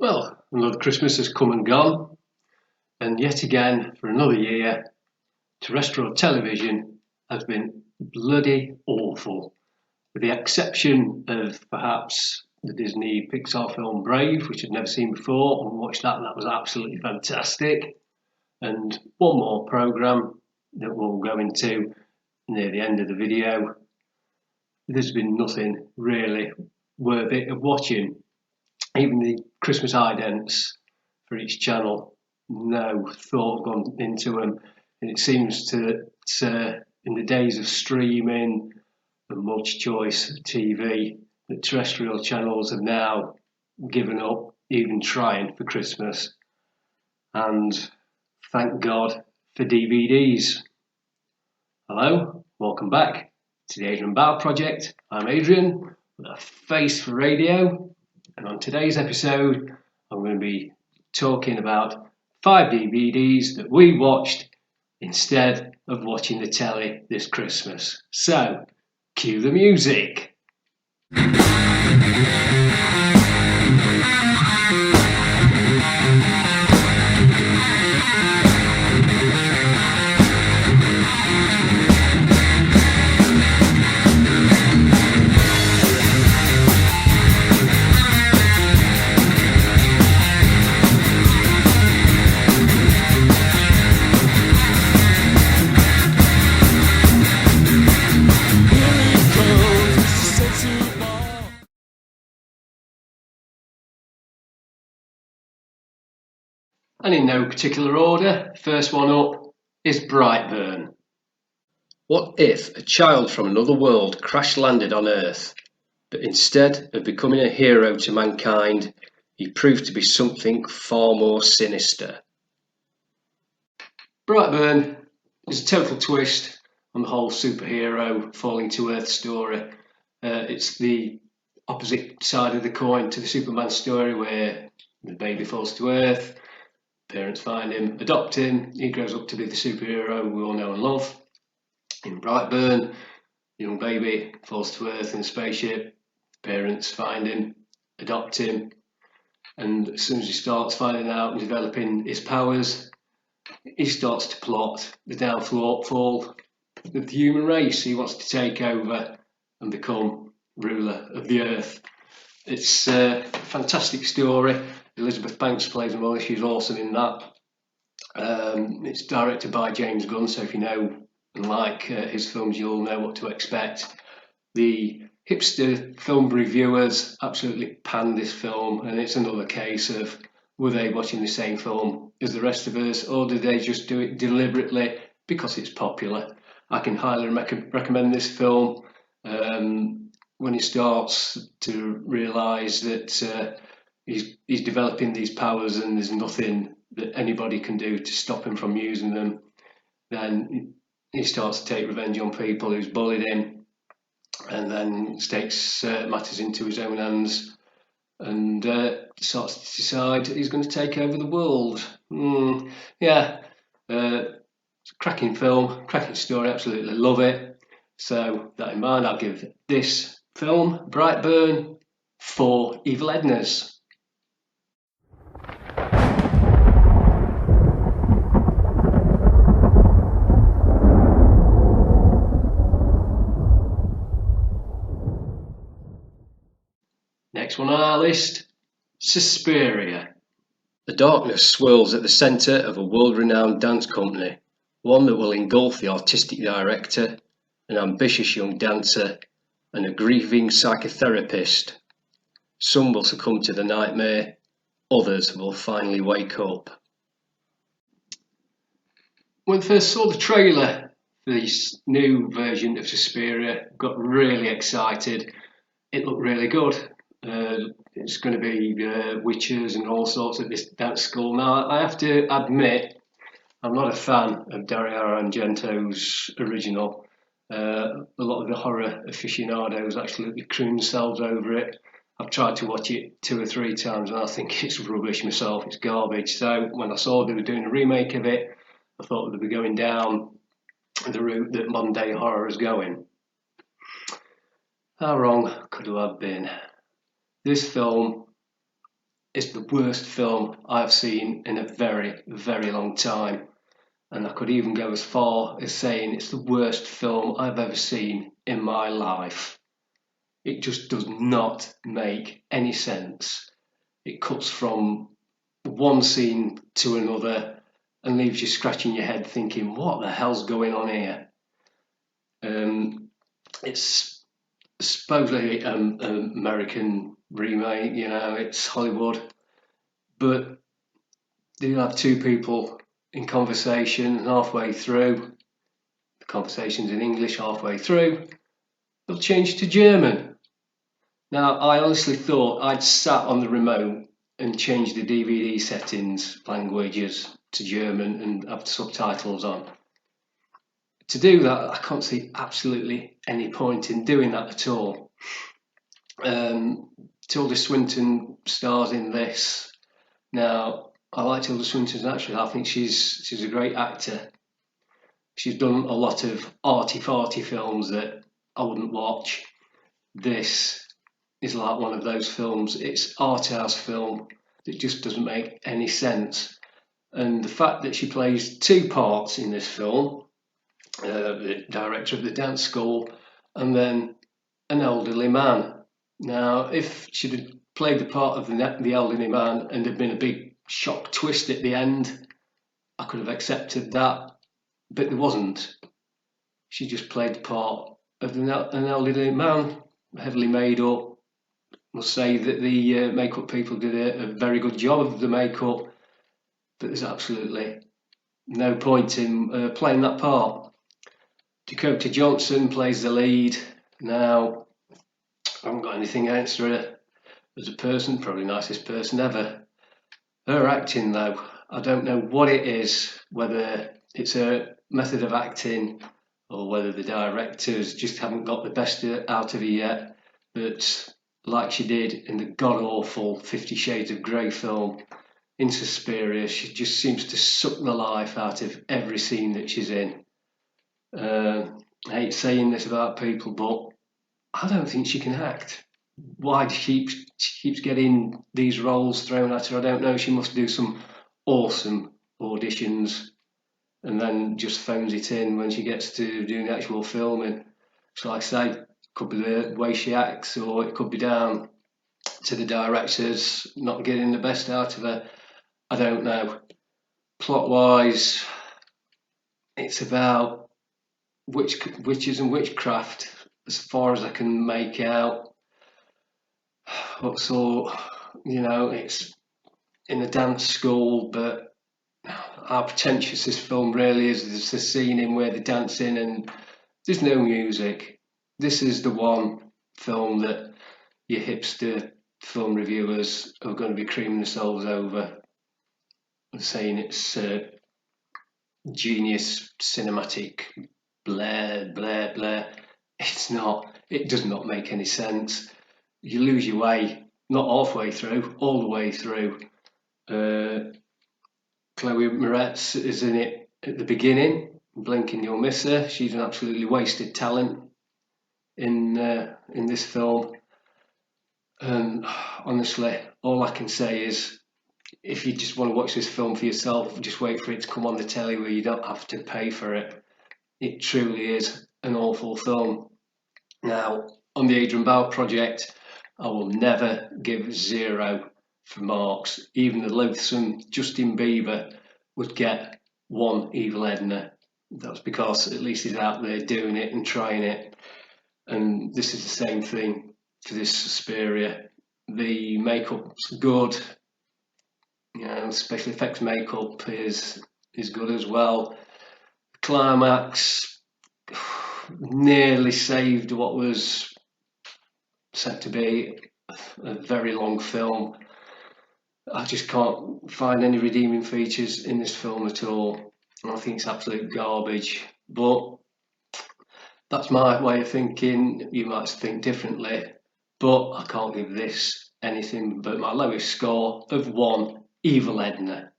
Well, another Christmas has come and gone, and yet again, for another year, terrestrial television has been bloody awful, with the exception of perhaps the Disney Pixar film Brave, which I'd never seen before, and watched that, and that was absolutely fantastic. And one more programme that we'll go into near the end of the video. There's been nothing really worthy of watching. Even the Christmas idents for each channel, no thought gone into them. And it seems that in the days of streaming and much choice TV, the terrestrial channels have now given up even trying for Christmas. And thank God for DVDs. Hello, welcome back to the Adrian Project. I'm Adrian, with a face for radio. And on today's episode, I'm going to be talking about 5 DVDs that we watched instead of watching the telly this Christmas. So, cue the music. And in no particular order, first one up is Brightburn. What if a child from another world crash-landed on Earth, but instead of becoming a hero to mankind, he proved to be something far more sinister? Brightburn is a total twist on the whole superhero falling to Earth story. It's the opposite side of the coin to the Superman story, where the baby falls to Earth, parents find him, adopt him, he grows up to be the superhero we all know and love. In Brightburn, the young baby falls to Earth in a spaceship, parents find him, adopt him, and as soon as he starts finding out and developing his powers, he starts to plot the downfall of the human race. He wants to take over and become ruler of the Earth. It's a fantastic story. Elizabeth Banks plays Molly, she's awesome in that. It's directed by James Gunn, so if you know and like his films, you'll know what to expect. The hipster film reviewers absolutely panned this film, and it's another case of, were they watching the same film as the rest of us, or did they just do it deliberately because it's popular? I can highly recommend this film. When he starts to realise that he's developing these powers and there's nothing that anybody can do to stop him from using them, then he starts to take revenge on people who's bullied him, and then takes matters into his own hands and starts to decide he's going to take over the world. It's a cracking film, cracking story, absolutely love it. So that in mind, I'll give this film, Brightburn, 4 Evil Ednas. Next one on our list, Suspiria. The darkness swirls at the centre of a world-renowned dance company, one that will engulf the artistic director, an ambitious young dancer, and a grieving psychotherapist. Some will succumb to the nightmare, others will finally wake up. When I first saw the trailer for this new version of Suspiria, got really excited. It looked really good. It's going to be witches and all sorts at this dance school. Now, I have to admit, I'm not a fan of Dario Argento's original. A lot of the horror aficionados absolutely croon themselves over it. I've tried to watch it 2 or 3 times and I think it's rubbish myself, it's garbage. So when I saw they were doing a remake of it, I thought they'd be going down the route that modern day horror is going. How wrong could I have been? This film it's the worst film I've seen in a very, very long time. And I could even go as far as saying it's the worst film I've ever seen in my life. It just does not make any sense. It cuts from one scene to another and leaves you scratching your head thinking, what the hell's going on here? It's supposedly an American remake, it's Hollywood, but you have two people in conversation, and halfway through, the conversation's in English, halfway through, they'll change to German. Now, I honestly thought I'd sat on the remote and changed the DVD settings, languages to German and have the subtitles on. To do that, I can't see absolutely any point in doing that at all. Tilda Swinton stars in this. Now, I like Tilda Swinton naturally. I think she's a great actor. She's done a lot of arty-farty films that I wouldn't watch. This is like one of those films. It's art house film that just doesn't make any sense. And the fact that she plays two parts in this film, the director of the dance school and then an elderly man. Now, if she'd have played the part of the elderly man and there'd been a big shock twist at the end, I could have accepted that, but there wasn't. She just played the part of an elderly man, heavily made up. I must say that the makeup people did a very good job of the makeup, but there's absolutely no point in playing that part. Dakota Johnson plays the lead. Now, I haven't got anything against her as a person, probably the nicest person ever. Her acting, though, I don't know what it is, whether it's her method of acting or whether the directors just haven't got the best out of her yet, but like she did in the god-awful 50 Shades of Grey film, in Suspiria, she just seems to suck the life out of every scene that she's in. I hate saying this about people, but I don't think she can act. Why she keeps getting these roles thrown at her, I don't know. She must do some awesome auditions and then just phones it in when she gets to doing the actual filming. So like I say, it could be the way she acts, or it could be down to the directors not getting the best out of her. I don't know. Plot-wise, it's about witches and witchcraft, as far as I can make out. It's in a dance school, but how pretentious this film really is. There's a scene in where they're dancing and there's no music. This is the one film that your hipster film reviewers are going to be creaming themselves over and saying it's genius cinematic blah blah blah. It's not. It does not make any sense. You lose your way, not halfway through, all the way through. Chloe Moretz is in it at the beginning. Blink and you'll miss her. She's an absolutely wasted talent in this film. And honestly, all I can say is, if you just want to watch this film for yourself, just wait for it to come on the telly where you don't have to pay for it. It truly is an awful film. Now, on the Adrian Bauer project, I will never give 0 for marks. Even the loathsome Justin Bieber would get 1 Evil Edna. That's because at least he's out there doing it and trying it. And this is the same thing for this Suspiria. The makeup's good. Special effects makeup is good as well. Climax nearly saved what was said to be a very long film. I just can't find any redeeming features in this film at all. I think it's absolute garbage. But that's my way of thinking. You might think differently, but I can't give this anything but my lowest score of 1 Evil Edna.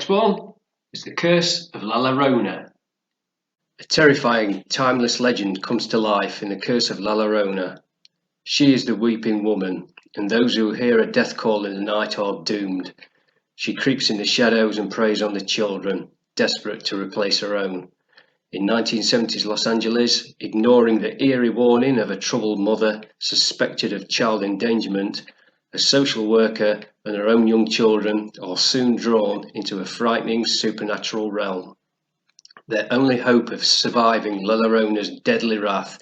next one is The Curse of La Llorona. A terrifying, timeless legend comes to life in The Curse of La Llorona. She is the weeping woman, and those who hear her death call in the night are doomed. She creeps in the shadows and preys on the children, desperate to replace her own. In 1970s Los Angeles, ignoring the eerie warning of a troubled mother suspected of child endangerment, a social worker and her own young children are soon drawn into a frightening supernatural realm. Their only hope of surviving La Llorona's deadly wrath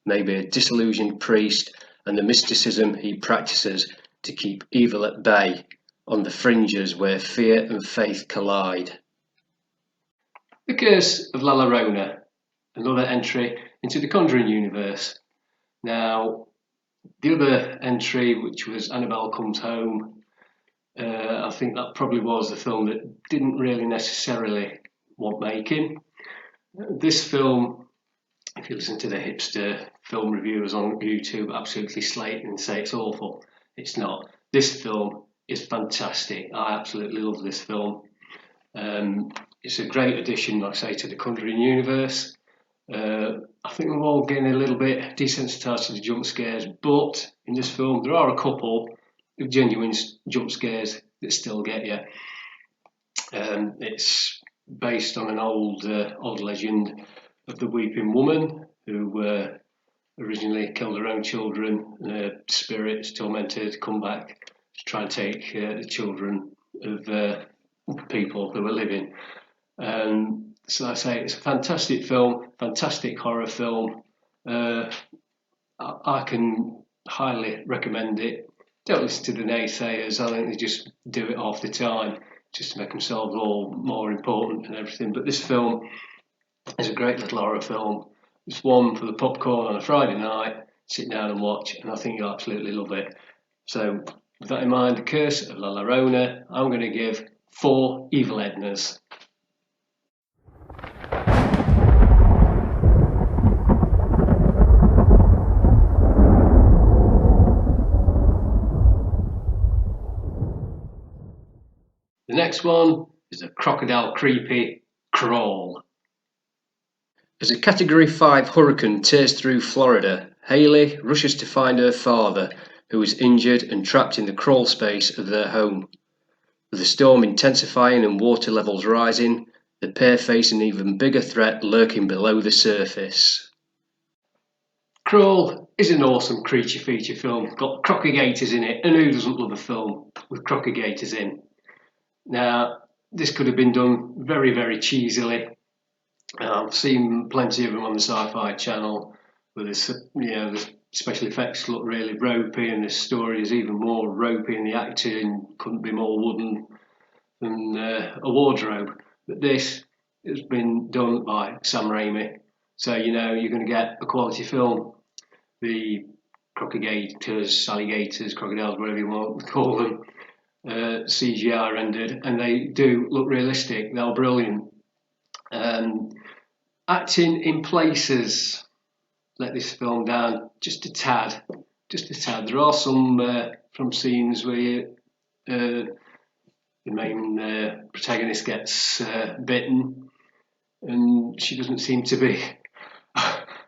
may be a disillusioned priest and the mysticism he practices to keep evil at bay on the fringes where fear and faith collide. The Curse of La Llorona, another entry into the Conjuring universe. Now, the other entry, which was Annabelle Comes Home, I think that probably was the film that didn't really necessarily want making. This film, if you listen to the hipster film reviewers on YouTube, absolutely slate and say it's awful. It's not. This film is fantastic. I absolutely love this film. It's a great addition, like I say, to the Conjuring universe. I think we're all getting a little bit desensitised to the jump scares, but in this film there are a couple of genuine jump scares that still get you. It's based on an old legend of the weeping woman who originally killed her own children, and her spirit is tormented to come back to try and take the children of people who are living. So I say it's a fantastic film, fantastic horror film. I can highly recommend it. Don't listen to the naysayers. I think they just do it half the time just to make themselves all more important and everything. But this film is a great little horror film. It's one for the popcorn on a Friday night, sit down and watch, and I think you'll absolutely love it. So with that in mind, The Curse of La Llorona, I'm going to give 4 Evil Ednas. The next one is a crocodile creepy Crawl. As a Category 5 hurricane tears through Florida, Haley rushes to find her father, who is injured and trapped in the crawl space of their home. With the storm intensifying and water levels rising, the pair face an even bigger threat lurking below the surface. Crawl is an awesome creature feature film. Got crocodigators in it, and who doesn't love a film with crocodigators in? Now, this could have been done very, very cheesily. I've seen plenty of them on the Sci-Fi Channel, where the special effects look really ropey, and the story is even more ropey, and the acting couldn't be more wooden than a wardrobe. But this has been done by Sam Raimi, so you're going to get a quality film. The crocodigators, alligators, crocodiles, whatever you want to call them, CGI rendered, and they do look realistic. They're brilliant. Acting in places let this film down just a tad. There are some from scenes where the main protagonist gets bitten, and she doesn't seem to be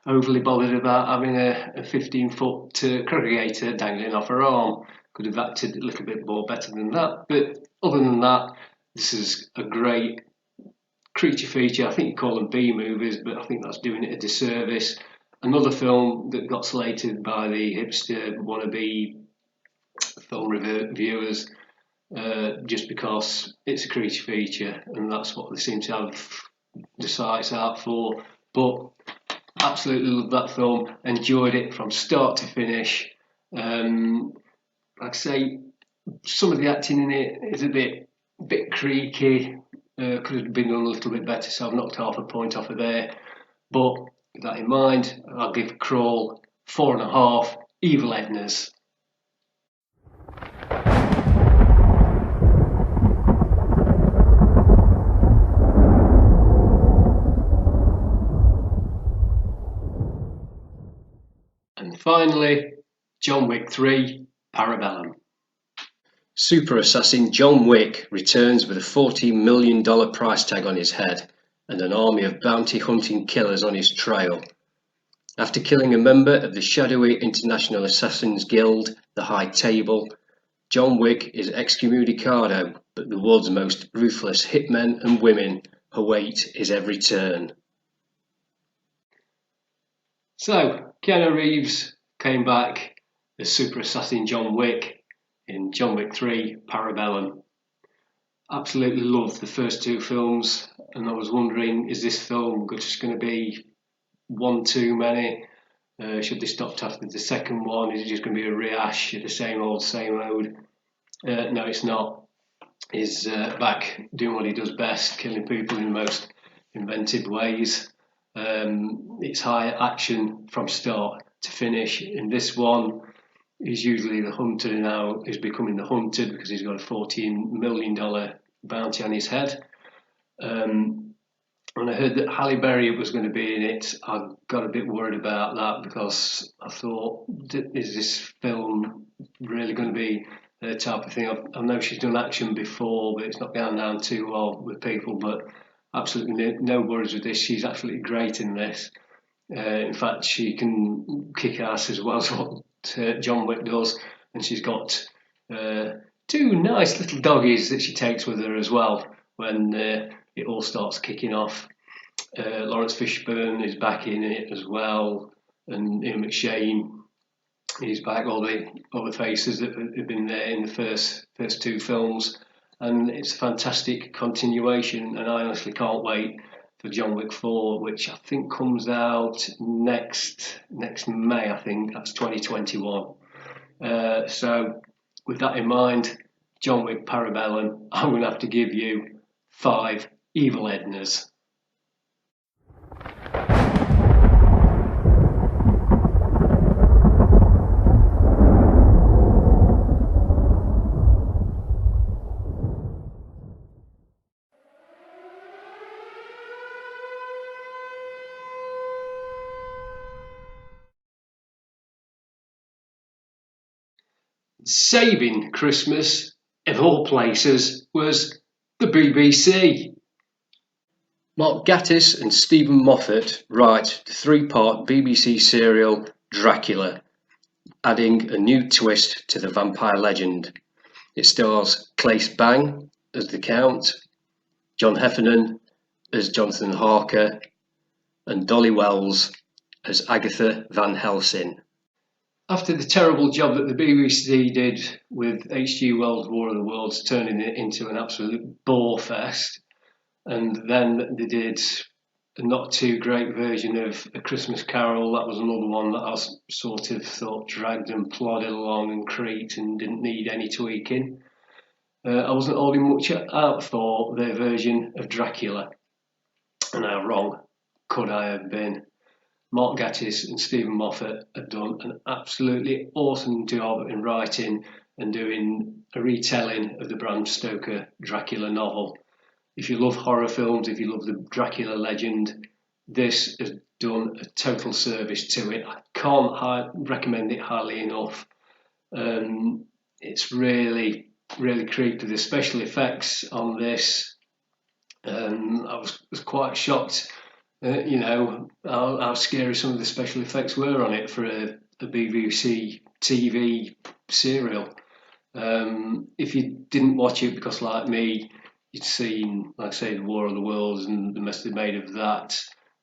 overly bothered about having a 15-foot crocodigator dangling off her arm. Could have acted a little bit more better than that, but other than that, this is a great creature feature. I think you call them B movies, but I think that's doing it a disservice. Another film that got slated by the hipster wannabe film reviewers just because it's a creature feature, and that's what they seem to have the sights out for. But absolutely loved that film, enjoyed it from start to finish. Like I say, some of the acting in it is a bit creaky. Could have been done a little bit better, so I've knocked half a point off of there. But with that in mind, I'll give Crawl 4.5 Evil Ednas. And finally, John Wick 3, Parabellum. Super assassin John Wick returns with a $14 million price tag on his head and an army of bounty-hunting killers on his trail. After killing a member of the shadowy International Assassins Guild, the High Table, John Wick is excommunicado, but the world's most ruthless hitmen and women await his every turn. So, Keanu Reeves came back as super assassin John Wick in John Wick 3 Parabellum. Absolutely loved the first two films, and I was wondering, is this film just going to be one too many? Should they stop after the second one? Is it just going to be a rehash of the same old? No, it's not. He's back doing what he does best, killing people in the most inventive ways. It's high action from start to finish. In this one, he's usually the hunter, now he's becoming the hunted because he's got a $14 million bounty on his head. When I heard that Halle Berry was going to be in it, I got a bit worried about that because I thought, is this film really going to be the type of thing? I know she's done action before, but it's not gone down too well with people, but absolutely no worries with this. She's absolutely great in this. In fact, she can kick ass as well as what John Wick does, and she's got two nice little doggies that she takes with her as well when it all starts kicking off. Lawrence Fishburne is back in it as well, and Ian McShane is back. All the faces that have been there in the first two films, and it's a fantastic continuation. And I honestly can't wait for John Wick 4, which I think comes out next May. I think that's 2021. So with that in mind, John Wick Parabellum, I'm going to have to give you 5 evil Ednas. Saving Christmas, of all places, was the BBC. Mark Gatiss and Stephen Moffat write the 3-part BBC serial Dracula, adding a new twist to the vampire legend. It stars Claes Bang as the Count, John Heffernan as Jonathan Harker, and Dolly Wells as Agatha Van Helsing. After the terrible job that the BBC did with H.G. Wells' War of the Worlds, turning it into an absolute bore fest, and then they did a not too great version of A Christmas Carol, that was another one that I sort of thought dragged and plodded along and creaked and didn't need any tweaking. I wasn't holding much out for their version of Dracula, and how wrong could I have been? Mark Gatiss and Stephen Moffat have done an absolutely awesome job in writing and doing a retelling of the Bram Stoker Dracula novel. If you love horror films, if you love the Dracula legend, this has done a total service to it. I can't recommend it highly enough. It's really, really creepy. The special effects on this, I was quite shocked. How scary some of the special effects were on it for a BBC TV serial. If you didn't watch it because, like me, you'd seen, like I say, the War of the Worlds and the mess they made of that,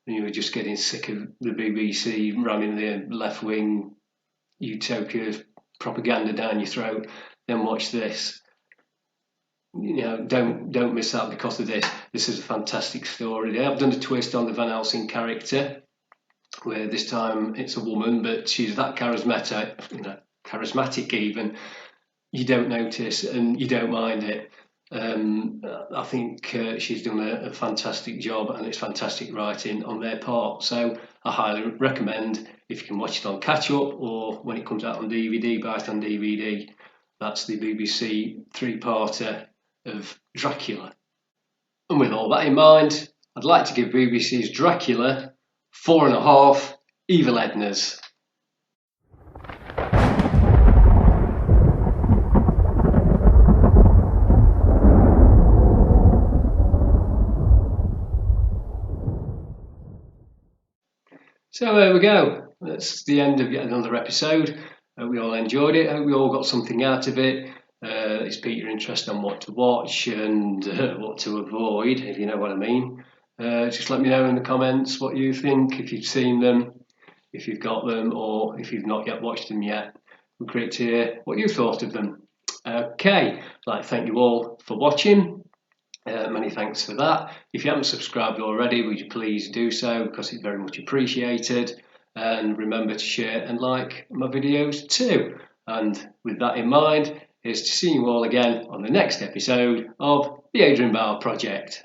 and you were just getting sick of the BBC ramming the left-wing utopia propaganda down your throat, then watch this. Don't miss out because of this. This is a fantastic story. They have done a twist on the Van Helsing character, where this time it's a woman, but she's that charismatic even. You don't notice and you don't mind it. I think she's done a fantastic job, and it's fantastic writing on their part. So I highly recommend, if you can watch it on catch up or when it comes out on DVD, buy it on DVD. That's the BBC 3-parter of Dracula. And with all that in mind, I'd like to give BBC's Dracula 4.5 evil Ednas. So there we go. That's the end of yet another episode. Hope we all enjoyed it. Hope we all got something out of it. It's piqued your interest on what to watch and what to avoid, if you know what I mean. Just let me know in the comments what you think, if you've seen them, if you've got them, or if you've not yet watched them yet. It would be great to hear what you thought of them. Okay, I'd like to thank you all for watching. Many thanks for that. If you haven't subscribed already, would you please do so, because it's very much appreciated. And remember to share and like my videos too. And with that in mind, here's to see you all again on the next episode of the Adrian Project.